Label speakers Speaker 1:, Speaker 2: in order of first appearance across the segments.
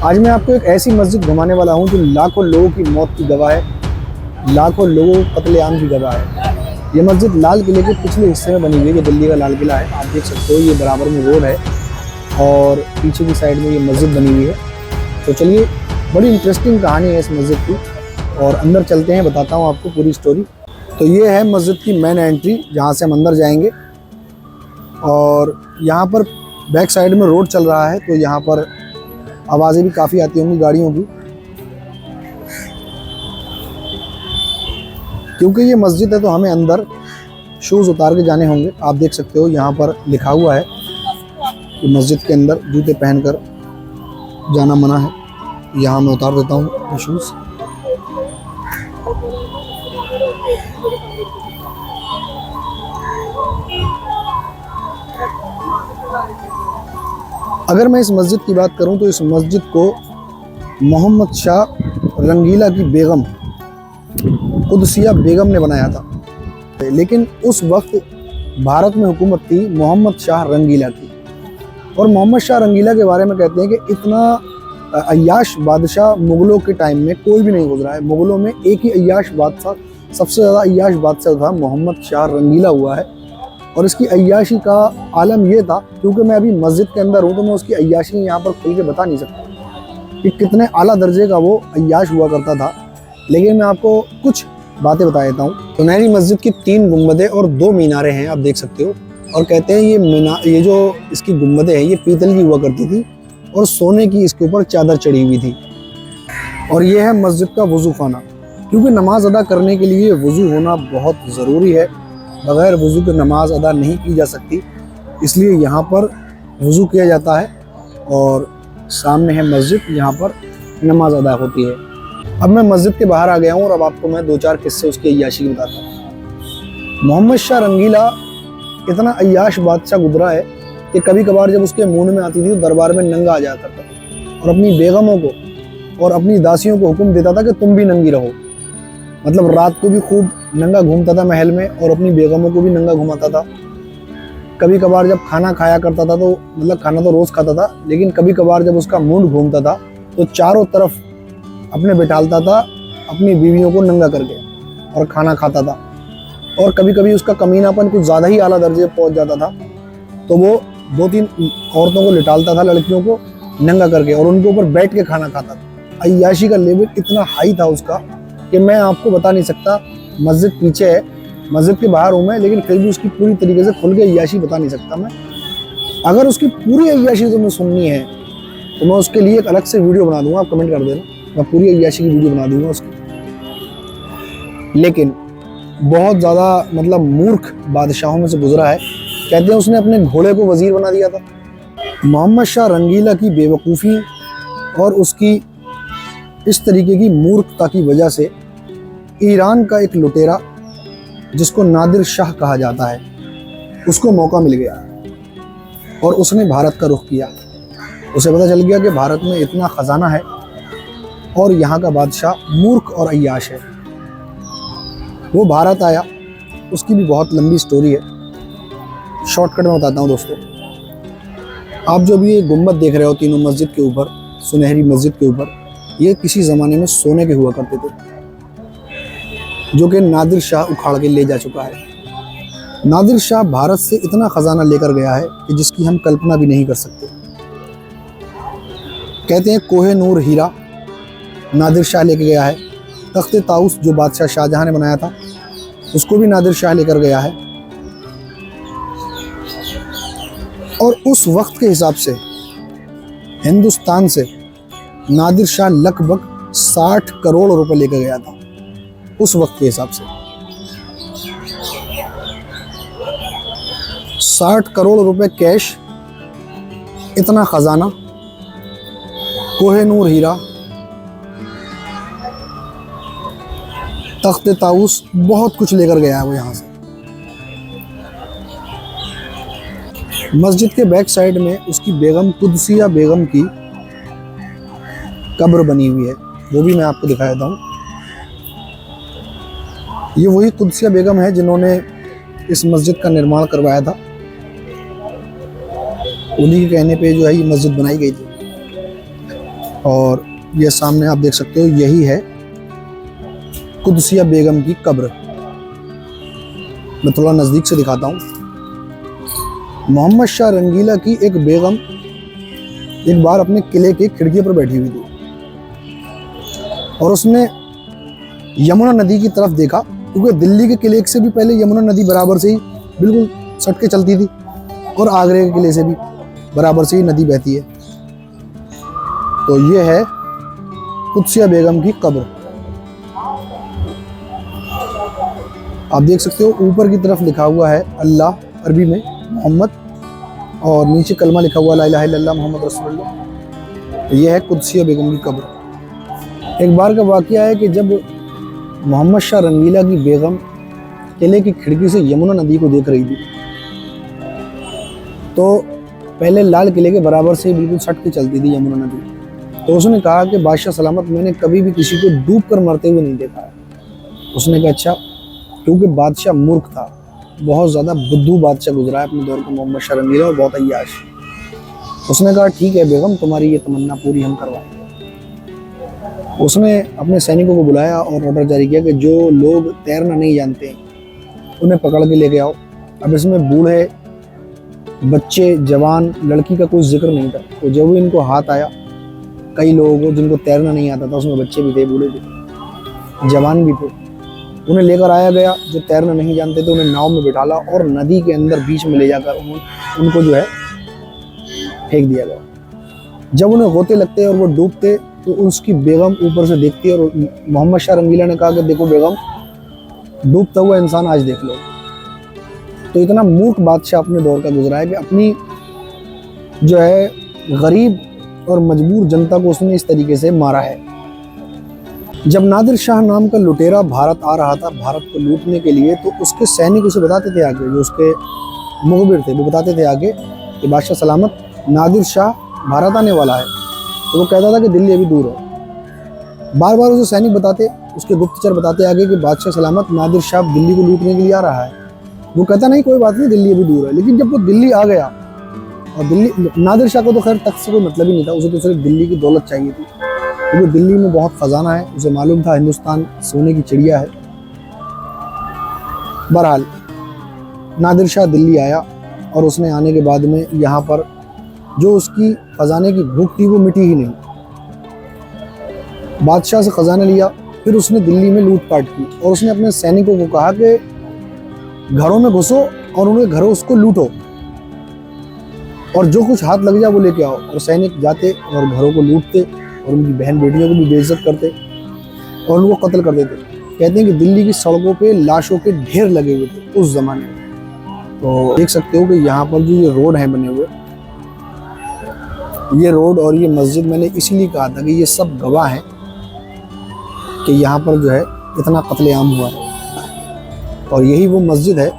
Speaker 1: आज मैं आपको एक ऐसी मस्जिद घुमाने वाला हूँ जो लाखों लोगों की मौत की गवाह है, लाखों लोगों कत्लेआम की गवाह है। ये मस्जिद लाल किले के पिछले हिस्से में बनी हुई है, जो दिल्ली का लाल किला है। आप देख सकते हो ये बराबर में रोड है और पीछे की साइड में ये मस्जिद बनी हुई है। तो चलिए, बड़ी इंटरेस्टिंग कहानी है इस मस्जिद की और अंदर चलते हैं, बताता हूँ आपको पूरी स्टोरी। तो ये है मस्जिद की मेन एंट्री, जहाँ से हम अंदर जाएंगे। और यहाँ पर बैक साइड में रोड चल रहा है, तो यहाँ पर आवाज़ें भी काफ़ी आती होंगी गाड़ियों की, क्योंकि ये मस्जिद है तो हमें अंदर शूज़ उतार के जाने होंगे। आप देख सकते हो यहाँ पर लिखा हुआ है कि मस्जिद के अंदर जूते पहनकर जाना मना है। यहाँ मैं उतार देता हूँ शूज़। अगर मैं इस मस्जिद की बात करूं तो इस मस्जिद को मोहम्मद शाह रंगीला की बेगम कुदसिया बेगम ने बनाया था, लेकिन उस वक्त भारत में हुकूमत थी मोहम्मद शाह रंगीला की। और मोहम्मद शाह रंगीला के बारे में कहते हैं कि इतना अय्याश बादशाह मुग़लों के टाइम में कोई भी नहीं गुजरा है। मुग़लों में एक ही अय्याश बादशाह, सबसे ज़्यादा अय्याश बादशाह था मोहम्मद शाह रंगीला हुआ है। और इसकी अय्याशी का आलम ये था, क्योंकि मैं अभी मस्जिद के अंदर हूँ तो मैं उसकी अय्याशी यहाँ पर खुल के बता नहीं सकता कि कितने आला दर्जे का वो अय्याश हुआ करता था, लेकिन मैं आपको कुछ बातें बता देता हूँ। सुनहरी मस्जिद की 3 गुंबदें और 2 मीनारें हैं, आप देख सकते हो। और कहते हैं ये जो इसकी गुंबदें हैं ये पीतल की हुआ करती थी और सोने की इसके ऊपर चादर चढ़ी हुई थी। और ये है मस्जिद का वज़ू खाना, क्योंकि नमाज अदा करने के लिए वज़ू होना बहुत ज़रूरी है। बग़ैर वज़ू के नमाज अदा नहीं की जा सकती, इसलिए यहाँ पर वज़ू किया जाता है। और सामने है मस्जिद, यहाँ पर नमाज अदा होती है। अब मैं मस्जिद के बाहर आ गया हूँ और अब आपको मैं 2-4 किस्से उसकी अय्याशी की बताता हूँ। मोहम्मद शाह रंगीला इतना अय्याश बादशाह गुजरा है कि कभी कभार जब उसके मुंह में आती थी तो दरबार में नंगा आ जाया करता था और अपनी बेगमों को और अपनी दासियों को हुक्म देता था कि तुम भी नंगी रहो। मतलब रात को भी खूब नंगा घूमता था महल में और अपनी बेगमों को भी नंगा घुमाता था। कभी कभार जब खाना खाया करता था तो मतलब खाना तो रोज़ खाता था, लेकिन कभी कभार जब उसका मुंड घूमता था तो चारों तरफ अपने बिठालता था अपनी बीवियों को नंगा करके और खाना खाता था। और कभी कभी उसका कमीनापन कुछ ज़्यादा ही आला दर्जे पहुँच जाता था, तो वो 2-3 औरतों को लिटालता था, लड़कियों को नंगा करके, और उनके ऊपर बैठ के खाना खाता था। अय्याशी का लेवल इतना हाई था उसका कि मैं आपको बता नहीं सकता। मस्जिद पीछे है, मस्जिद के बाहर हूँ मैं, लेकिन फिर भी उसकी पूरी तरीके से खुल के अय्याशी बता नहीं सकता मैं। अगर उसकी पूरी अय्याशी तुम्हें सुननी है तो मैं उसके लिए एक अलग से वीडियो बना दूंगा, आप कमेंट कर देना, मैं पूरी अय्याशी की वीडियो बना दूंगा उसकी। लेकिन बहुत ज़्यादा मतलब मूर्ख बादशाहों में से गुजरा है। कहते हैं उसने अपने घोड़े को वज़ीर बना दिया था। मोहम्मद शाह रंगीला की बेवकूफ़ी और उसकी इस तरीके की मूर्खता की वजह से ईरान का एक लुटेरा जिसको नादिर शाह कहा जाता है, उसको मौका मिल गया और उसने भारत का रुख किया। उसे पता चल गया कि भारत में इतना ख़जाना है और यहाँ का बादशाह मूर्ख और अय्याश है। वो भारत आया, उसकी भी बहुत लंबी स्टोरी है, शॉर्टकट में बताता हूँ दोस्तों। आप जो भी ये गुम्बद देख रहे हो तीनों मस्जिद के ऊपर, सुनहरी मस्जिद के ऊपर, ये किसी ज़माने में सोने के हुआ करते थे, जो कि नादिर शाह उखाड़ के ले जा चुका है। नादिर शाह भारत से इतना ख़जाना लेकर गया है कि जिसकी हम कल्पना भी नहीं कर सकते। कहते हैं कोहे नूर हीरा नादिर शाह लेके गया है। तख्ते ताउस जो बादशाह शाहजहां ने बनाया था उसको भी नादिर शाह लेकर गया है। और उस वक्त के हिसाब से हिंदुस्तान से नादिर शाह लगभग 60 करोड़ रुपए लेकर गया था उस वक्त के हिसाब से। 60 करोड़ रुपए कैश, इतना खजाना, कोहे-नूर हीरा, तख्ते ताउस, बहुत कुछ लेकर गया है वो यहाँ से। मस्जिद के बैक साइड में उसकी बेगम कुदसिया बेगम की कब्र बनी हुई है, वो भी मैं आपको दिखा देता हूँ। ये वही कुदसिया बेगम है जिन्होंने इस मस्जिद का निर्माण करवाया था। उन्हीं के कहने पे जो है ये मस्जिद बनाई गई थी। और ये सामने आप देख सकते हो, यही है कुदसिया बेगम की कब्र। मैं थोड़ा नज़दीक से दिखाता हूँ। मोहम्मद शाह रंगीला की एक बेगम एक बार अपने किले की खिड़की पर बैठी हुई थी और उसने यमुना नदी की तरफ देखा, क्योंकि दिल्ली के किले से भी पहले यमुना नदी बराबर से ही बिल्कुल सट के चलती थी और आगरे के किले से भी बराबर से ही नदी बहती है। तो ये है कुदसिया बेगम की कब्र। आप देख सकते हो ऊपर की तरफ लिखा हुआ है अल्लाह अरबी में, मोहम्मद, और नीचे कलमा लिखा हुआ ला इलाहा इल्लल्लाह मोहम्मद रसूलुल्लाह। ये है कुदसिया बेगम की कब्र। एक बार का वाक़या है कि जब मोहम्मद शाह रंगीला की बेगम किले की खिड़की से यमुना नदी को देख रही थी, तो पहले लाल किले के बराबर से बिल्कुल सट के चलती थी यमुना नदी। तो उसने कहा कि बादशाह सलामत, मैंने कभी भी किसी को डूब कर मरते हुए नहीं देखा है। उसने कहा अच्छा, क्योंकि बादशाह मूर्ख था, बहुत ज़्यादा बुद्धू बादशाह गुजरा है अपने दौर का मोहम्मद शाह रंगीला, और बहुत अय्याश। उसने कहा ठीक है बेगम, तुम्हारी ये तमन्ना पूरी हम करवाएंगे। उसने अपने सैनिकों को बुलाया और ऑर्डर जारी किया कि जो लोग तैरना नहीं जानते उन्हें पकड़ के लेके आओ। अब इसमें बूढ़े, बच्चे, जवान, लड़की का कोई जिक्र नहीं था। तो जब इनको हाथ आया, कई लोगों को जिनको तैरना नहीं आता था, उसमें बच्चे भी थे, बूढ़े भी थे, जवान भी थे, उन्हें लेकर आया गया। जो तैरना नहीं जानते थे उन्हें नाव में बिठाला और नदी के अंदर बीच में ले जाकर उनको जो है फेंक दिया गया। जब उन्हें गोते लगते और वो डूबते तो उसकी बेगम ऊपर से देखती और मोहम्मद शाह रंगीला ने कहा कि देखो बेगम, डूबता हुआ इंसान आज देख लो। तो इतना मूर्ख बादशाह अपने दौर का गुजरा है कि अपनी जो है गरीब और मजबूर जनता को उसने इस तरीके से मारा है। जब नादिर शाह नाम का लुटेरा भारत आ रहा था भारत को लूटने के लिए, तो उसके सैनिक उसे बताते थे आगे, जो उसके मुखबिर थे वो बताते थे आगे कि बादशाह सलामत, नादिर शाह भारत आने वाला है। तो वो कहता था कि दिल्ली अभी दूर है। बार बार उसे सैनिक बताते, उसके गुप्तचर बताते आगे कि बादशाह सलामत, नादिर शाह दिल्ली को लूटने के लिए आ रहा है। वो कहता नहीं कोई बात नहीं, दिल्ली अभी दूर है। लेकिन जब वो दिल्ली आ गया, और दिल्ली, नादिर शाह को तो खैर तख्त से कोई मतलब ही नहीं था, उसे तो सिर्फ दिल्ली की दौलत चाहिए थी, क्योंकि दिल्ली में बहुत खजाना है। उसे मालूम था हिंदुस्तान सोने की चिड़िया है। बहरहाल नादिर शाह दिल्ली आया और उसने आने के बाद में यहाँ पर जो उसकी खजाने की भूख थी वो मिटी ही नहीं। बादशाह से खजाना लिया, फिर उसने दिल्ली में लूटपाट की और उसने अपने सैनिकों को कहा कि घरों में घुसो और उन्हें घरों उसको लूटो और जो कुछ हाथ लग जाए वो लेके आओ। और सैनिक जाते और घरों को लूटते और उनकी बहन बेटियों को भी बेइज्जत करते और उनको कत्ल कर देते। कहते हैं कि दिल्ली की सड़कों पे लाशों के ढेर लगे हुए थे उस जमाने में। तो देख सकते हो कि यहाँ पर जो ये रोड है बने हुए, ये रोड और ये मस्जिद, मैंने इसीलिए कहा था कि ये सब गवाह हैं कि यहाँ पर जो है इतना कत्लेआम हुआ है। और यही वो मस्जिद है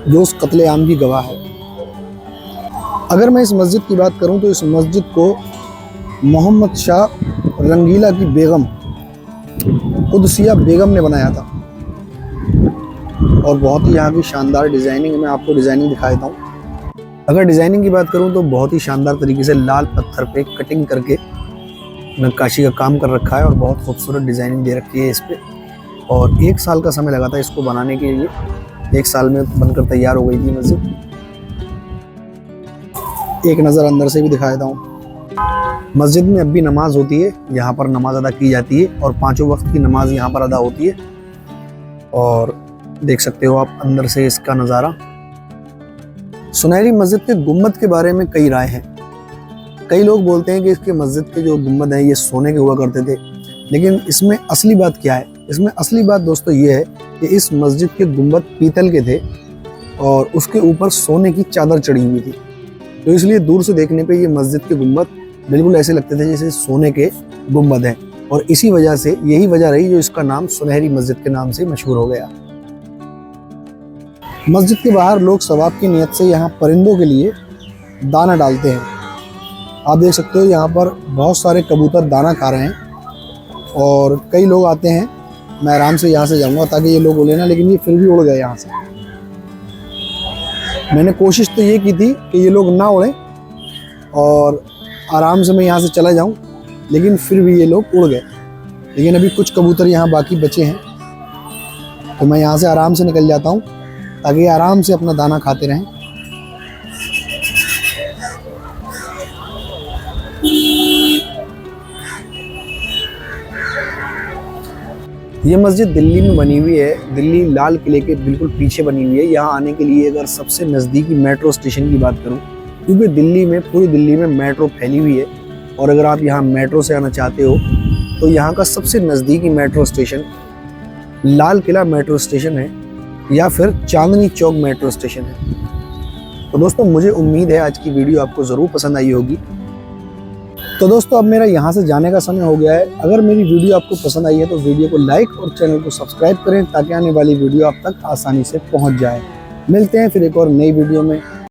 Speaker 1: जो उस कत्लेआम की गवाह है। अगर मैं इस मस्जिद की बात करूं तो इस मस्जिद को मोहम्मद शाह रंगीला की बेगम कुदसिया बेगम ने बनाया था और बहुत ही यहाँ की शानदार डिज़ाइनिंग है। मैं आपको डिज़ाइनिंग दिखा देता हूँ। अगर डिज़ाइनिंग की बात करूँ तो बहुत ही शानदार तरीके से लाल पत्थर पे कटिंग करके नक्काशी का काम कर रखा है और बहुत खूबसूरत डिज़ाइनिंग दे रखी है इस पर। और 1 साल का समय लगा था इसको बनाने के लिए। 1 साल में बनकर तैयार हो गई थी मस्जिद। एक नज़र अंदर से भी दिखा देता हूँ। मस्जिद में अब भी नमाज होती है, यहाँ पर नमाज अदा की जाती है और 5 वक्त की नमाज यहाँ पर अदा होती है। और देख सकते हो आप अंदर से इसका नज़ारा। सुनहरी मस्जिद के गुम्बद के बारे में कई राय हैं। कई लोग बोलते हैं कि इसके मस्जिद के जो गुम्बद हैं ये सोने के हुआ करते थे, लेकिन इसमें असली बात क्या है? इसमें असली बात दोस्तों ये है कि इस मस्जिद के गुम्बद पीतल के थे और उसके ऊपर सोने की चादर चढ़ी हुई थी। तो इसलिए दूर से देखने पे ये मस्जिद के गुम्बद बिल्कुल ऐसे लगते थे जैसे सोने के गुम्बद हैं। और इसी वजह से, यही वजह रही जो इसका नाम सुनहरी मस्जिद के नाम से मशहूर हो गया। मस्जिद के बाहर लोग सवाब की नियत से यहाँ परिंदों के लिए दाना डालते हैं। आप देख सकते हो यहाँ पर बहुत सारे कबूतर दाना खा रहे हैं और कई लोग आते हैं। मैं आराम से यहाँ से जाऊँगा ताकि ये लोग उड़े ना, लेकिन ये फिर भी उड़ गए यहाँ से। मैंने कोशिश तो ये की थी कि ये लोग ना उड़ें और आराम से मैं यहाँ से चला जाऊँ, लेकिन फिर भी ये लोग उड़ गए। लेकिन अभी कुछ कबूतर यहाँ बाकी बचे हैं, तो मैं यहाँ से आराम से निकल जाता हूँ ताकि ये आराम से अपना दाना खाते रहें। ये मस्जिद दिल्ली में बनी हुई है, दिल्ली लाल किले के बिल्कुल पीछे बनी हुई है। यहाँ आने के लिए अगर सबसे नज़दीकी मेट्रो स्टेशन की बात करूँ, क्योंकि दिल्ली में, पूरी दिल्ली में मेट्रो फैली हुई है, और अगर आप यहाँ मेट्रो से आना चाहते हो तो यहाँ का सबसे नज़दीकी metro station Lal Qila metro station है या फिर चांदनी चौक मेट्रो स्टेशन है। तो दोस्तों मुझे उम्मीद है आज की वीडियो आपको ज़रूर पसंद आई होगी। तो दोस्तों अब मेरा यहाँ से जाने का समय हो गया है। अगर मेरी वीडियो आपको पसंद आई है तो वीडियो को लाइक और चैनल को सब्सक्राइब करें ताकि आने वाली वीडियो आप तक आसानी से पहुँच जाए। मिलते हैं फिर एक और नई वीडियो में।